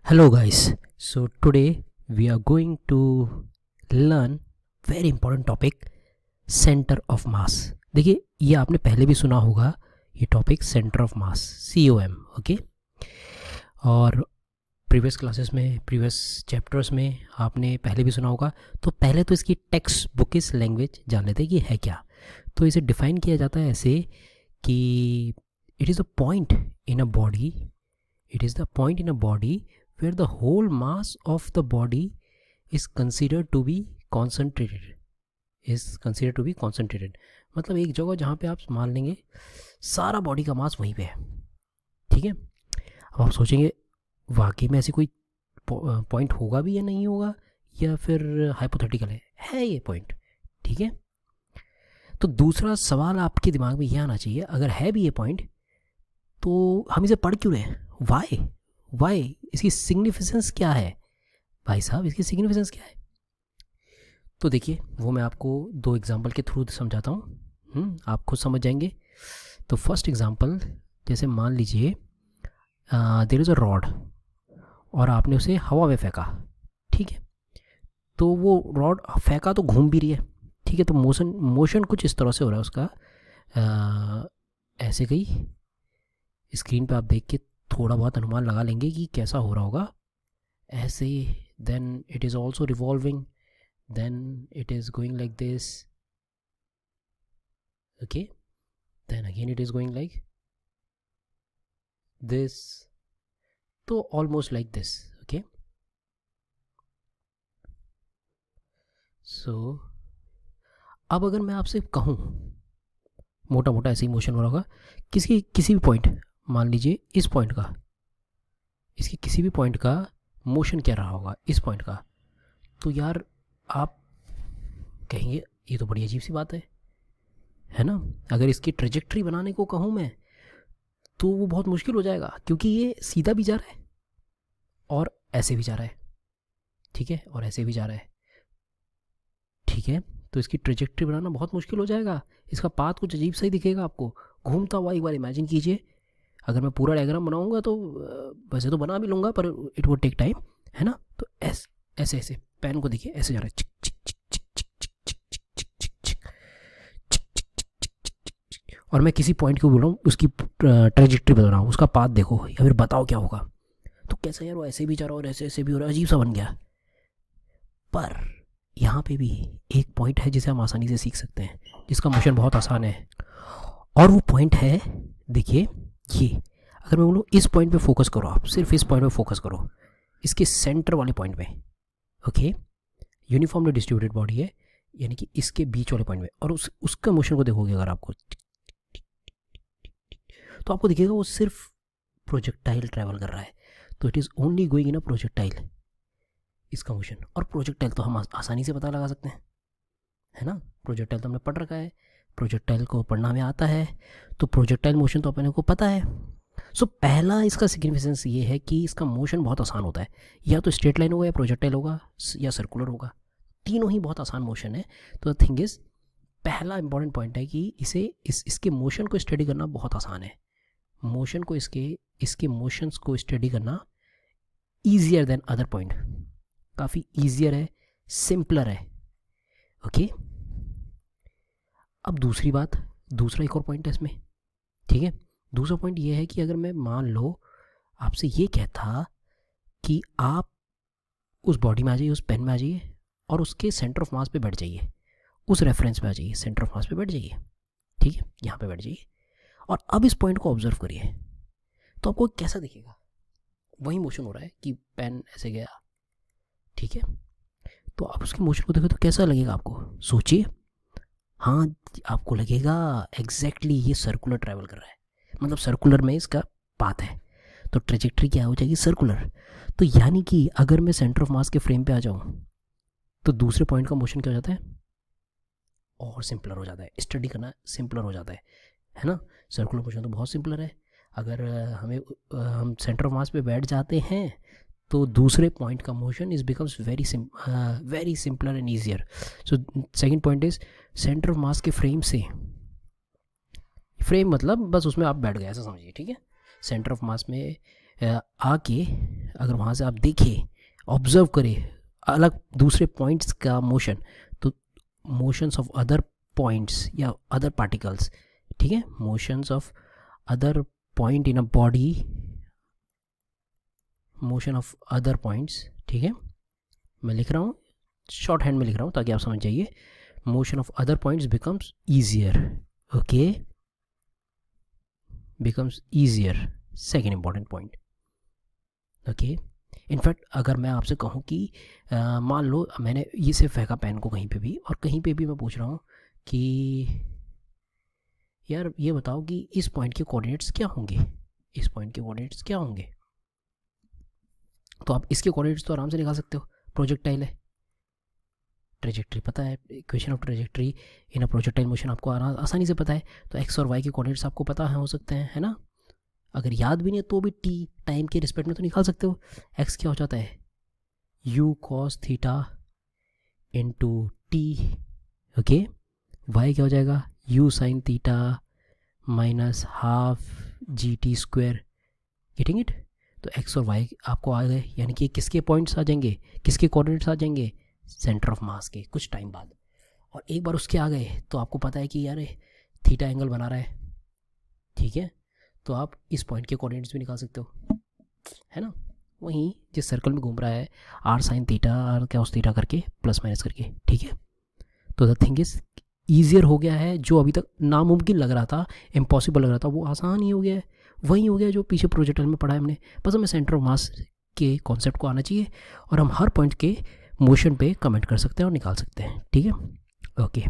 Hello guys. So today we are going to learn very important topic centre of मास. देखिए ये आपने पहले भी सुना होगा ये topic centre of mass COM. Okay. और प्रीवियस क्लासेस में प्रीवियस चैप्टर्स में आपने पहले भी सुना होगा. तो पहले तो इसकी टेक्स्ट बुक इस लैंग्वेज जान लेते हैं कि है क्या. तो इसे डिफाइन किया जाता है ऐसे कि it is a point in a body. It is the point in a body where the whole mass of the body is considered to be concentrated. मतलब एक जगह जहाँ पे आप मान लेंगे सारा बॉडी का मास वहीं पे है. ठीक है. अब आप सोचेंगे वाकई में ऐसी कोई पॉइंट होगा भी या नहीं होगा, या फिर हाइपोथेटिकल है ये पॉइंट. ठीक है. तो दूसरा सवाल आपके दिमाग में ये आना चाहिए, अगर है भी ये पॉइंट तो हम इसे पढ़ क्यों रहे हैं. वाई इसकी सिग्निफिकेंस क्या है भाई साहब, इसकी सिग्निफिकेंस क्या है. तो देखिए वो मैं आपको दो एग्जांपल के थ्रू समझाता हूँ. आप खुद समझ जाएंगे. तो फर्स्ट एग्जांपल, जैसे मान लीजिए देयर इज़ अ रॉड और आपने उसे हवा में फेंका. ठीक है. तो वो रॉड फेंका तो घूम भी रही है. ठीक है. तो मोशन कुछ इस तरह से हो रहा है उसका. ऐसे गई स्क्रीन पे आप देख के थोड़ा बहुत अनुमान लगा लेंगे कि कैसा हो रहा होगा. ऐसे then it is also revolving, then it is going like this. Okay. Then again it is going like this. तो almost like this. Okay. So अब अगर मैं आपसे कहूँ मोटा मोटा ऐसे ही मोशन हो रहा होगा किसी भी पॉइंट, मान लीजिए इस पॉइंट का, इसके किसी भी पॉइंट का मोशन क्या रहा होगा इस पॉइंट का. तो यार आप कहेंगे ये तो बड़ी अजीब सी बात है ना. अगर इसकी ट्रेजेक्ट्री बनाने को कहूँ मैं तो वो बहुत मुश्किल हो जाएगा, क्योंकि ये सीधा भी जा रहा है और ऐसे भी जा रहा है. ठीक है. और ऐसे भी जा रहा है. ठीक है. तो इसकी ट्रेजेक्ट्री बनाना बहुत मुश्किल हो जाएगा. इसका पाथ कुछ अजीब सा ही दिखेगा आपको, घूमता हुआ. एक बार इमेजिन कीजिए, अगर मैं पूरा डायग्राम बनाऊंगा तो वैसे तो बना भी लूँगा पर इट वुड टेक टाइम, है ना. तो ऐसे ऐसे पेन को देखिए ऐसे जा रहा है, चिक चिक चिक चिक चिक चिक चिक चिक चिक चिक चिक चिक चिक चिक चिक. और मैं किसी पॉइंट को बोल रहा हूँ उसकी ट्रेजेक्ट्री बता रहा हूँ, उसका पाथ देखो या फिर बताओ क्या होगा. तो कैसा यार वो ऐसे भी जा रहा है और ऐसे ऐसे भी हो रहा है, अजीब सा बन गया. पर यहाँ पे भी एक पॉइंट है जिसे हम आसानी से सीख सकते हैं, जिसका मोशन बहुत आसान है. और वो पॉइंट है, देखिए ये, अगर मैं बोलूँ इस पॉइंट पे फोकस करो, आप सिर्फ इस पॉइंट पे फोकस करो, इसके सेंटर वाले पॉइंट पे. ओके. यूनिफॉर्मली डिस्ट्रीब्यूटेड बॉडी है, यानी कि इसके बीच वाले पॉइंट पे. और उसका मोशन को देखोगे अगर आपको, तो आपको दिखेगा वो सिर्फ प्रोजेक्टाइल ट्रैवल कर रहा है. तो it is only going in a projectile, इसका मोशन. और प्रोजेक्टाइल तो हम आसानी से पता लगा सकते हैं, है ना. प्रोजेक्टाइल तो हमने पढ़ रखा है, प्रोजेक्टाइल को पढ़ना हमें आता है, तो प्रोजेक्टाइल मोशन तो अपने को पता है. सो पहला इसका सिग्निफिकेंस ये है कि इसका मोशन बहुत आसान होता है. या तो स्ट्रेट लाइन होगा, या प्रोजेक्टाइल होगा, या सर्कुलर होगा. तीनों ही बहुत आसान मोशन है. तो द थिंग इज, पहला इंपॉर्टेंट पॉइंट है कि इसे इसके मोशन को स्टडी करना बहुत आसान है. मोशन को इसके मोशंस को स्टडी करना ईजियर देन अदर पॉइंट, काफ़ी ईजियर है, सिंपलर है. ओके. अब दूसरी बात, दूसरा एक और पॉइंट है इसमें. ठीक है. दूसरा पॉइंट ये है कि अगर मैं मान लो आपसे ये कहता कि आप उस बॉडी में आ जाइए, उस पेन में आ जाइए और उसके सेंटर ऑफ मास पे बैठ जाइए, उस रेफरेंस पे आ जाइए, सेंटर ऑफ मास पे बैठ जाइए. ठीक है. यहाँ पे बैठ जाइए और अब इस पॉइंट को ऑब्जर्व करिए. तो आपको कैसा दिखेगा, वही मोशन हो रहा है कि पेन ऐसे गया. ठीक है. तो आप उसके मोशन को देखो तो कैसा लगेगा आपको, सोचिए. हाँ, आपको लगेगा एग्जैक्टली ये सर्कुलर ट्रैवल कर रहा है, मतलब सर्कुलर में इसका पाथ है, तो ट्रेजेक्ट्री क्या हो जाएगी, सर्कुलर. तो यानी कि अगर मैं सेंटर ऑफ मास के फ्रेम पे आ जाऊँ तो दूसरे पॉइंट का मोशन क्या हो जाता है, और सिंपलर हो जाता है. स्टडी करना सिंपलर हो जाता है ना. सर्कुलर मोशन तो बहुत सिंपलर है. अगर हम सेंटर ऑफ मास पे बैठ जाते हैं तो दूसरे पॉइंट का motion is becomes very simpler and easier. So second point is, centre of मास के फ्रेम से, फ्रेम मतलब बस उसमें आप बैठ गए ऐसा समझिए. ठीक है. सेंटर ऑफ मास में आके अगर वहाँ से आप देखें, ऑब्जर्व करें अलग दूसरे पॉइंट्स का मोशन, तो मोशंस ऑफ अदर पॉइंट्स या अदर पार्टिकल्स, ठीक है, motions of other point in a body, motion of other points, ठीक है, मैं लिख रहा हूँ शॉर्ट हैंड में लिख रहा हूँ ताकि आप समझ जाइए। Motion of other points becomes easier, okay, becomes easier, second important point, okay. In fact अगर मैं आपसे कहूँ कि मान लो मैंने ये सिर्फ फेंका पेन को कहीं पे भी, और कहीं पे भी मैं पूछ रहा हूँ कि यार ये बताओ कि इस पॉइंट के कोऑर्डिनेट्स क्या होंगे, इस पॉइंट के कोऑर्डिनेट्स क्या होंगे, तो आप इसके कोऑर्डिनेट्स तो आराम से निकाल सकते हो, प्रोजेक्टाइल है, ट्रेजेक्ट्री पता है, equation of trajectory in a projectile motion आपको आसानी से पता है, तो एक्स और वाई के कोऑर्डिनेट्स आपको पता है हो सकते हैं, है ना। अगर याद भी नहीं है तो भी टी टाइम के रिस्पेक्ट में तो निकाल सकते हो। एक्स क्या हो जाता है, U cos theta into T, okay. Y क्या हो जाएगा, U sine theta minus half G T square, getting it. तो एक्स और वाई आपको आ गए, यानी कि किसके पॉइंट्स आ जाएंगे, किसके कोऑर्डिनेट्स आ जाएंगे, सेंटर ऑफ मास के कुछ टाइम बाद। और एक बार उसके आ गए तो आपको पता है कि यार थीटा एंगल बना रहा है, ठीक है, तो आप इस पॉइंट के कोऑर्डिनेट्स भी निकाल सकते हो, है ना। वहीं जिस सर्कल में घूम रहा है आर साइन थीटा, आर क्या उस थीटा करके प्लस माइनस करके, ठीक है। तो द थिंग इज ईजियर हो गया है, जो अभी तक नामुमकिन लग रहा था, इम्पॉसिबल लग रहा था, वो आसान ही हो गया है, वही हो गया जो पीछे प्रोजेक्टर में पढ़ा है हमने। बस हमें सेंटर ऑफ मास के कॉन्सेप्ट को आना चाहिए और हम हर पॉइंट के मोशन पे कमेंट कर सकते हैं और निकाल सकते हैं, ठीक है, ओके।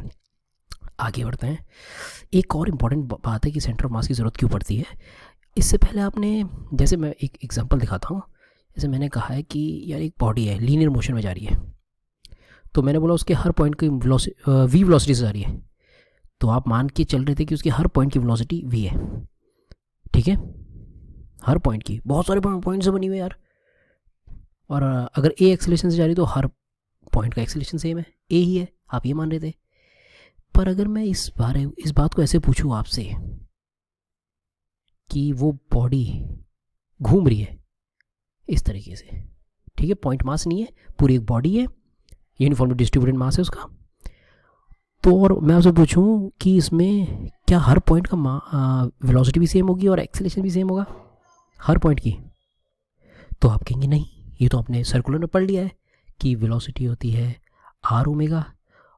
आगे बढ़ते हैं। एक और इम्पॉर्टेंट बात है कि सेंटर ऑफ मास की ज़रूरत क्यों पड़ती है। इससे पहले आपने, जैसे मैं एक एग्जांपल दिखाता हूँ, जैसे मैंने कहा है कि यार एक बॉडी है लीनियर मोशन में जा रही है, तो मैंने बोला उसके हर पॉइंट की वी वेलोसिटी से जा रही है, तो आप मान के चल रहे थे कि उसकी हर पॉइंट की वेलोसिटी वी है, ठीक है, हर पॉइंट की, बहुत सारे पॉइंट से बनी हुई है यार। और अगर ए एक्सेलेरेशन से जा रही तो हर पॉइंट का एक्सेलेरेशन सेम है, ए ही है, आप ये मान रहे थे। पर अगर मैं इस बात को ऐसे पूछूं आपसे कि वो बॉडी घूम रही है इस तरीके से, ठीक है, पॉइंट मास नहीं है, पूरी एक बॉडी है, यूनिफॉर्मली डिस्ट्रीब्यूटेड मास है उसका, तो और मैं आपसे पूछूं कि इसमें क्या हर पॉइंट का वेलोसिटी भी सेम होगी और एक्सेलेरेशन भी सेम होगा हर पॉइंट की, तो आप कहेंगे नहीं, ये तो आपने सर्कुलर में पढ़ लिया है कि वेलोसिटी होती है आर ओमेगा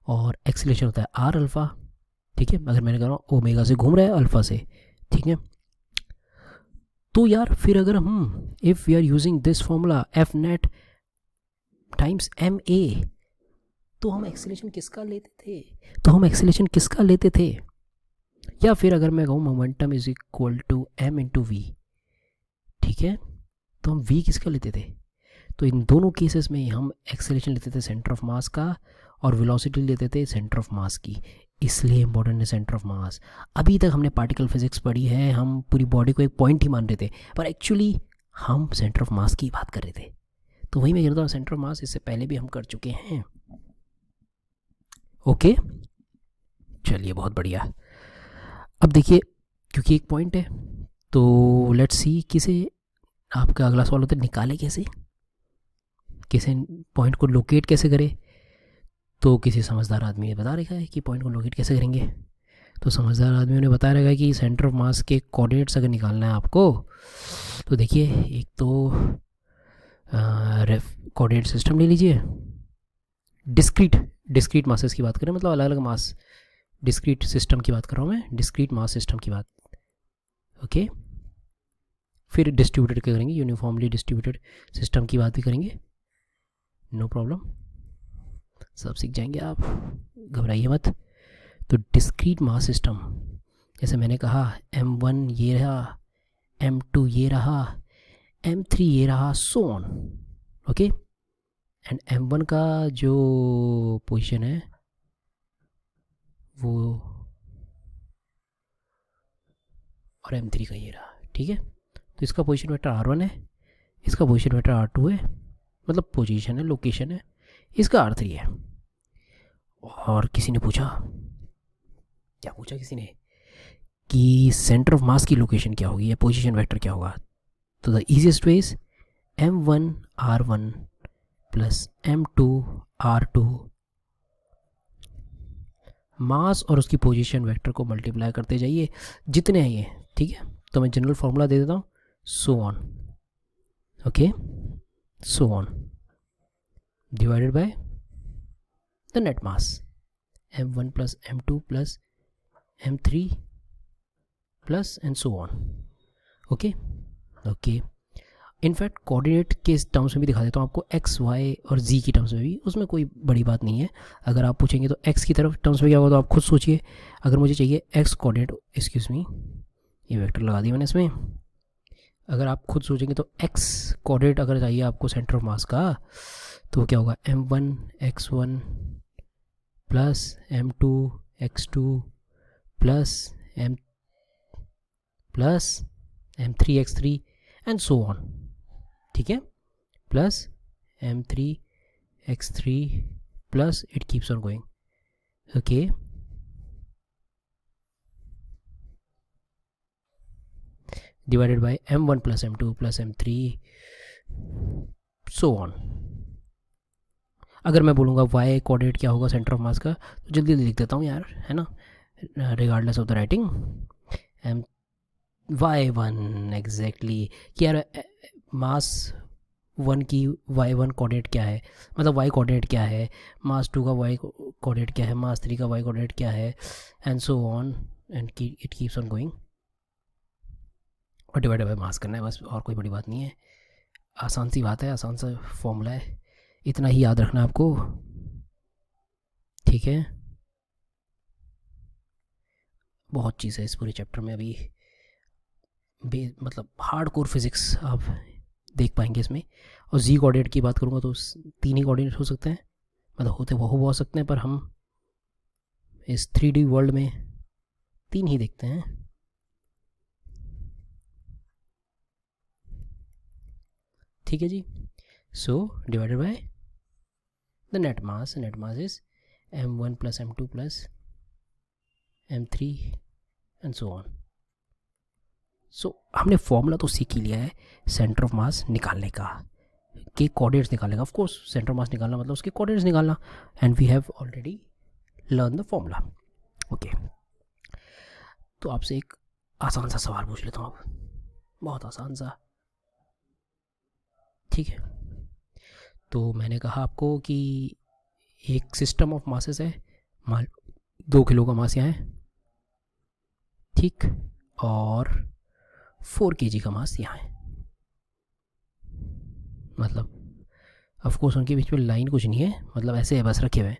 और एक्सेलेरेशन होता है आर अल्फ़ा, ठीक है। अगर मैंने कहा ओमेगा से घूम रहा है अल्फ़ा से, ठीक है। तो यार फिर अगर हम if we are using this formula F net times M A, तो हम एक्सेलेरेशन किसका लेते थे, या फिर अगर मैं कहूँ momentum is equal to M into V, ठीक है, तो हम वी किसका लेते थे, तो इन दोनों केसेस में हम एक्सेलेरेशन लेते थे सेंटर ऑफ मास का और वेलोसिटी लेते थे सेंटर ऑफ मास की, इसलिए इंपॉर्टेंट है सेंटर ऑफ मास। अभी तक हमने पार्टिकल फिजिक्स पढ़ी है, हम पूरी बॉडी को एक पॉइंट ही मान रहे थे, पर एक्चुअली हम सेंटर ऑफ मास की बात कर रहे थे। तो वही मैं कह रहा हूँ, सेंटर ऑफ मास इससे पहले भी हम कर चुके हैं, ओके। चलिए बहुत बढ़िया। अब देखिए क्योंकि एक पॉइंट है तो लेट्स सी किसे, आपका अगला सवाल होता है निकाले कैसे, किसी पॉइंट को लोकेट कैसे करें। तो किसी समझदार आदमी ने बता रखा है कि पॉइंट को लोकेट कैसे करेंगे, तो समझदार आदमियों ने बता रखा है कि सेंटर ऑफ मास के कोऑर्डिनेट्स अगर निकालना है आपको, तो देखिए एक तो कोऑर्डिनेट सिस्टम ले लीजिए, डिस्क्रीट मासेस की बात करें, मतलब अलग अलग मास, डिस्क्रीट सिस्टम की बात कर रहा हूँ मैं, डिस्क्रीट मास सिस्टम की बात, ओके। फिर डिस्ट्रीब्यूटेड करेंगे, यूनिफॉर्मली डिस्ट्रीब्यूटेड सिस्टम की बात भी करेंगे, नो प्रॉब्लम, सब सीख जाएंगे आप, घबराइए मत। तो डिस्क्रीट मास सिस्टम, जैसे मैंने कहा m1 ये रहा, m2 ये रहा, m3 ये रहा, so on, okay. And m1 का जो पोजीशन है वो, और m3 का ये रहा, ठीक है। तो इसका पोजीशन वेक्टर r1 है, इसका पोजीशन वेक्टर r2 है, मतलब पोजीशन है, लोकेशन है, इसका r3 है। और किसी ने पूछा, क्या पूछा किसी ने, कि सेंटर ऑफ मास की लोकेशन क्या होगी या पोजीशन वेक्टर क्या होगा, तो the easiest way is m1r1 plus m2r2, मास और उसकी पोजीशन वेक्टर को मल्टीप्लाई करते जाइए जितने हैं ये, ठीक है। तो मैं जनरल फॉर्मूला दे देता हूँ, so on, okay, so on divided by the net mass m1 plus m2 plus m3 plus and so on, okay okay. In fact coordinate के टर्म्स में भी दिखा देता हूँ आपको, एक्स वाई और जी की टर्म्स में भी, उसमें कोई बड़ी बात नहीं है। अगर आप पूछेंगे तो एक्स की तरफ टर्म्स में क्या होगा तो आप खुद सोचिए। अगर मुझे चाहिए एक्स कोऑर्डिनेट, एक्सक्यूज मी, ये वेक्टर लगा दिया मैंने इसमें, अगर आप खुद सोचेंगे तो एक्स कोऑर्डिनेट अगर चाहिए आपको सेंटर ऑफ मास का, तो क्या होगा m1 x1 plus m2 x2 plus m3 x3 and so on, ठीक है, plus m3 x3 plus it keeps on going, okay. Divided by m1 plus m2 plus m3 so on. अगर मैं बोलूँगा y coordinate क्या होगा centre of मास का, तो जल्दी लिख देता हूँ यार, है ना, regardless of the writing, y1 exactly कि यार मास 1 की y1 कोऑर्डिनेट क्या है, मतलब y कोऑर्डिनेट क्या है, मास 2 का y कोऑर्डिनेट क्या है, मास 3 का y कोऑर्डिनेट क्या है, and so on and it keeps on going, और डिवाइडेड बाय मास करना है बस, और कोई बड़ी बात नहीं है। आसान सी बात है, आसान सा फॉर्मूला है, इतना ही याद रखना आपको, ठीक है। बहुत चीज़ है इस पूरे चैप्टर में, अभी मतलब हार्ड कोर फिज़िक्स आप देख पाएंगे इसमें। और जी कोऑर्डिनेट की बात करूँगा तो 3 ही कोऑर्डिनेट हो सकते हैं, मतलब होते वो हो सकते हैं, पर हम इस 3D वर्ल्ड में 3 ही देखते हैं, ठीक है जी। So divided by the net mass is m1 plus m2 plus m3 and so on. So हमने फॉर्मूला तो सीख ही लिया है सेंटर ऑफ मास निकालने का, के कोऑर्डिनेट्स निकालने का, of course centre of mass निकालना मतलब उसके कोऑर्डिनेट्स निकालना, and we have already learn the formula, okay. तो आपसे एक आसान सा सवाल पूछ लेता हूँ अब, बहुत आसान सा, ठीक है। तो मैंने कहा आपको कि एक सिस्टम ऑफ मासेस है, मान 2 किलो का मास यहाँ है, ठीक, और 4 kg का मास यहाँ है, मतलब ऑफ कोर्स उनके बीच में लाइन कुछ नहीं है, मतलब ऐसे है बस रखे हुए हैं।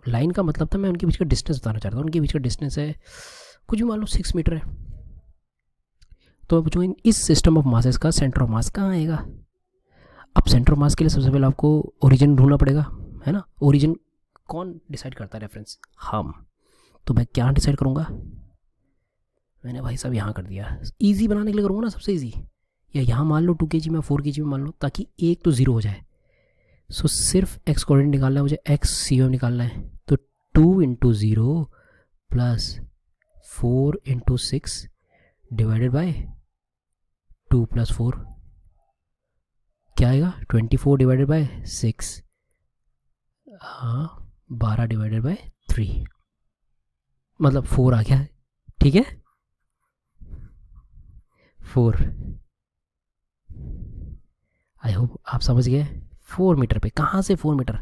लाइन का मतलब था मैं उनके बीच का डिस्टेंस बताना चाहता हूँ, उनके बीच का डिस्टेंस है कुछ भी मान लो 6 मीटर है। तो मैं पूछूँगा इस सिस्टम ऑफ मासेस का सेंटर ऑफ मास कहाँ आएगा। अब सेंटर ऑफ मास के लिए सबसे पहले आपको ओरिजिन ढूंढना पड़ेगा, है ना। ओरिजिन कौन डिसाइड करता है, रेफरेंस, हम। तो मैं क्या डिसाइड करूँगा, मैंने भाई साहब यहाँ कर दिया, इजी बनाने के लिए करूँगा ना, सबसे इजी, या यहाँ मान लो 2 kg में 4 kg में मान लो, ताकि एक तो ज़ीरो हो जाए। सो सिर्फ एक्स कोऑर्डिनेट निकालना है मुझे, एक्स सी एम निकालना है, तो 2 × 0 प्लस 4 × 6 डिवाइडेड बाय 2 + 4 क्या आएगा, 24 डिवाइडेड बाय 6, हाँ 12 डिवाइडेड बाय 3, मतलब 4 आ गया, ठीक है, 4। आई होप आप समझ गए। 4 मीटर पे, कहाँ से 4 मीटर,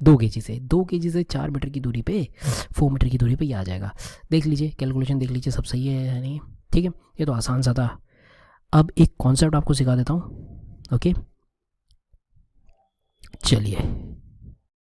2 kg से, 2 kg से 4 मीटर की दूरी पे, 4 मीटर की दूरी पे ये आ जाएगा। देख लीजिए कैलकुलेशन, देख लीजिए सब सही है या नहीं, ठीक है। ये तो आसान सा था। अब एक कॉन्सेप्ट आपको सिखा देता हूँ, ओके, चलिए।